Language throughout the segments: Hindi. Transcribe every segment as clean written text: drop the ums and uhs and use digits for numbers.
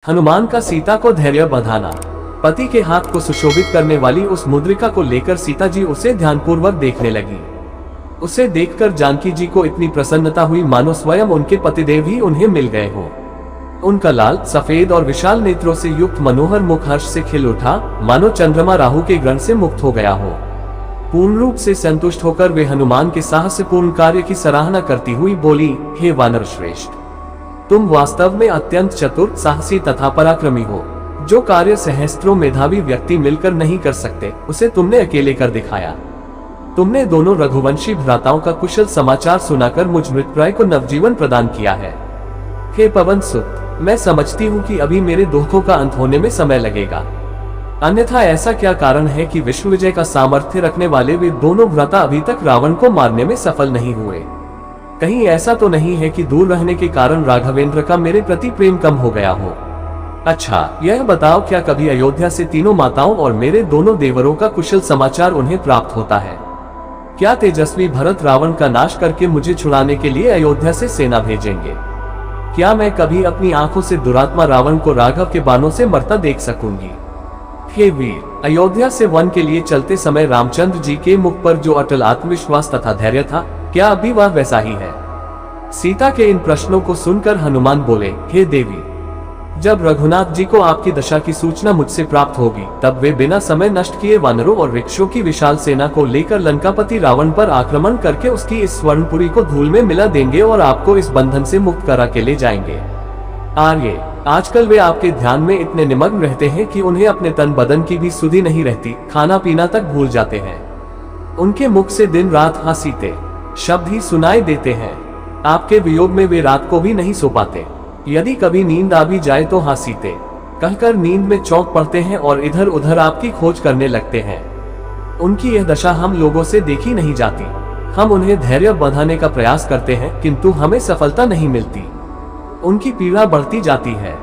हनुमान का सीता को धैर्य बंधाना। पति के हाथ को सुशोभित करने वाली उस मुद्रिका को लेकर सीता जी उसे ध्यानपूर्वक देखने लगी। उसे देखकर जानकी जी को इतनी प्रसन्नता हुई मानो स्वयं उनके पतिदेव ही उन्हें मिल गए हो। उनका लाल, सफेद और विशाल नेत्रों से युक्त मनोहर मुख हर्ष से खिल उठा, मानो चंद्रमा राहु के ग्रहण से मुक्त हो गया हो। पूर्ण रूप से संतुष्ट होकर वे हनुमान के साहसपूर्ण कार्य की सराहना करती हुई बोली, हे वानर श्रेष्ठ, तुम वास्तव में अत्यंत चतुर, साहसी तथा पराक्रमी हो। जो कार्य सहस्त्रों मेधावी व्यक्ति मिलकर नहीं कर सकते, उसे तुमने अकेले कर दिखाया। तुमने दोनों रघुवंशी भ्राताओं का कुशल समाचार सुनाकर मुझ मृतप्राय को नवजीवन प्रदान किया है। हे पवन सुत, मैं समझती हूँ कि अभी मेरे दुखों का अंत होने में समय लगेगा, अन्यथा ऐसा क्या कारण है कि विश्व विजय का सामर्थ्य रखने वाले वे दोनों भ्राता अभी तक रावण को मारने में सफल नहीं हुए। कहीं ऐसा तो नहीं है कि दूर रहने के कारण राघवेंद्र का मेरे प्रति प्रेम कम हो गया हो। अच्छा, यह बताओ, क्या कभी अयोध्या से तीनों माताओं और मेरे दोनों देवरों का कुशल समाचार उन्हें प्राप्त होता है? क्या तेजस्वी भरत रावण का नाश करके मुझे छुड़ाने के लिए अयोध्या से सेना भेजेंगे? क्या मैं कभी अपनी आंखों से दुरात्मा रावण को राघव के बाणों से मरता देख सकूंगी? हे वीर, अयोध्या से वन के लिए चलते समय रामचंद्र जी के मुख पर जो अटल आत्मविश्वास तथा धैर्य था, क्या अभी वह वैसा ही है? सीता के इन प्रश्नों को सुनकर हनुमान बोले, हे देवी, जब रघुनाथ जी को आपकी दशा की सूचना मुझसे प्राप्त होगी, तब वे बिना समय नष्ट किए वानरों और वृक्षों की विशाल सेना को लेकर लंकापति रावण पर आक्रमण करके उसकी इस स्वर्णपुरी को धूल में मिला देंगे और आपको इस बंधन से मुक्त करा के ले जाएंगे। आर्य, आजकल वे आपके ध्यान में इतने निमग्न रहते हैं कि उन्हें अपने तन बदन की भी सुधि नहीं रहती, खाना पीना तक भूल जाते हैं। उनके मुख से दिन रात हंसीते शब्द ही सुनाई देते हैं। आपके वियोग में वे रात को भी नहीं सो पाते। यदि कभी नींद आ भी जाए तो हंसीते कहकर नींद में चौंक पड़ते हैं और इधर उधर आपकी खोज करने लगते हैं। उनकी यह दशा हम लोगों से देखी नहीं जाती। हम उन्हें धैर्य बंधाने का प्रयास करते हैं, किंतु हमें सफलता नहीं मिलती। उनकी पीड़ा बढ़ती जाती है।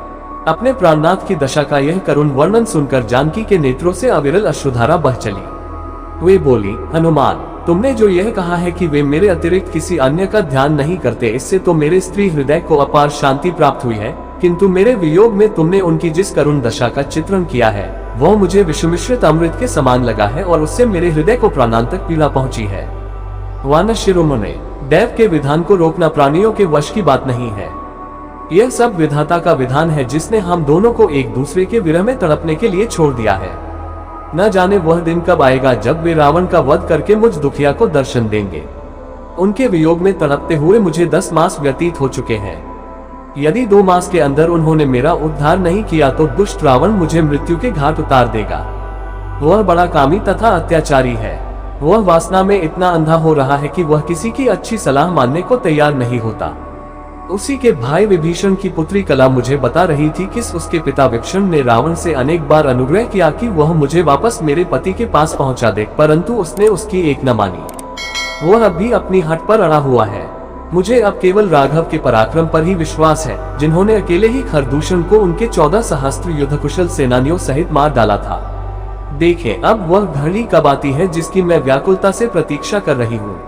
अपने प्राणनाथ की दशा का यह करुण वर्णन सुनकर जानकी के नेत्रों से अविरल अश्रुधारा बह चली। वे बोली, हनुमान, तुमने जो यह कहा है कि वे मेरे अतिरिक्त किसी अन्य का ध्यान नहीं करते, इससे तो मेरे स्त्री हृदय को अपार शांति प्राप्त हुई है, किंतु मेरे वियोग में तुमने उनकी जिस करुण दशा का चित्रण किया है, वह मुझे विषमिश्रित अमृत के समान लगा है और उससे मेरे हृदय को प्राणांतक पीड़ा पहुंची है। वानर शिरोमणि, दैव के विधान को रोकना प्राणियों के वश की बात नहीं है। यह सब विधाता का विधान है, जिसने हम दोनों को एक दूसरे के विरह में तड़पने के लिए छोड़ दिया है। न जाने वह दिन कब आएगा जब वे रावण का वध करके मुझ दुखिया को दर्शन देंगे। उनके वियोग में तड़पते हुए मुझे 10 मास व्यतीत हो चुके हैं। यदि 2 मास के अंदर उन्होंने मेरा उद्धार नहीं किया तो दुष्ट रावण मुझे मृत्यु के घाट उतार देगा। वह बड़ा कामी तथा अत्याचारी है। वह वासना में इतना अंधा हो रहा है कि वह किसी की अच्छी सलाह मानने को तैयार नहीं होता। उसी के भाई विभीषण की पुत्री कला मुझे बता रही थी कि उसके पिता विभीषण ने रावण से अनेक बार अनुग्रह किया कि वह मुझे वापस मेरे पति के पास पहुंचा दे, परंतु उसने उसकी एक न मानी। वह अब भी अपनी हट पर अड़ा हुआ है। मुझे अब केवल राघव के पराक्रम पर ही विश्वास है, जिन्होंने अकेले ही खरदूषण को उनके 14 सहस्त्र युद्ध कुशल सेनानियों सहित मार डाला था। देखें, अब वह घड़ी कब आती है जिसकी मैं व्याकुलता से प्रतीक्षा कर रही हूँ।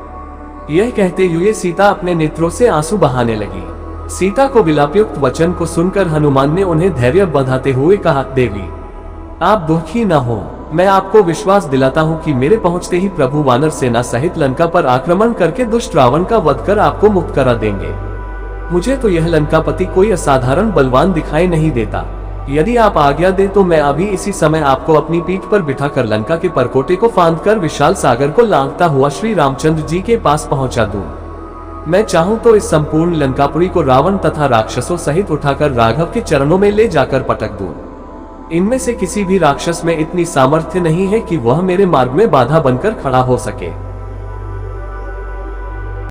यह कहते हुए सीता अपने नेत्रों से आंसू बहाने लगी। सीता को विलापयुक्त वचन को सुनकर हनुमान ने उन्हें धैर्य बंधाते हुए कहा, देवी, आप दुखी न हो। मैं आपको विश्वास दिलाता हूँ कि मेरे पहुँचते ही प्रभु वानर सेना सहित लंका पर आक्रमण करके दुष्ट रावण का वध कर आपको मुक्त करा देंगे। मुझे तो यह लंकापति कोई असाधारण बलवान दिखाई नहीं देता। यदि आप आज्ञा दे तो मैं अभी इसी समय आपको अपनी पीठ पर बिठाकर लंका के परकोटे को फांद कर विशाल सागर को लांघता हुआ श्री रामचंद्र जी के पास पहुंचा दूं। मैं चाहूं तो इस संपूर्ण लंकापुरी को रावण तथा राक्षसों सहित उठाकर राघव के चरणों में ले जाकर पटक दूं। इनमें से किसी भी राक्षस में इतनी सामर्थ्य नहीं है कि वह मेरे मार्ग में बाधा बनकर खड़ा हो सके।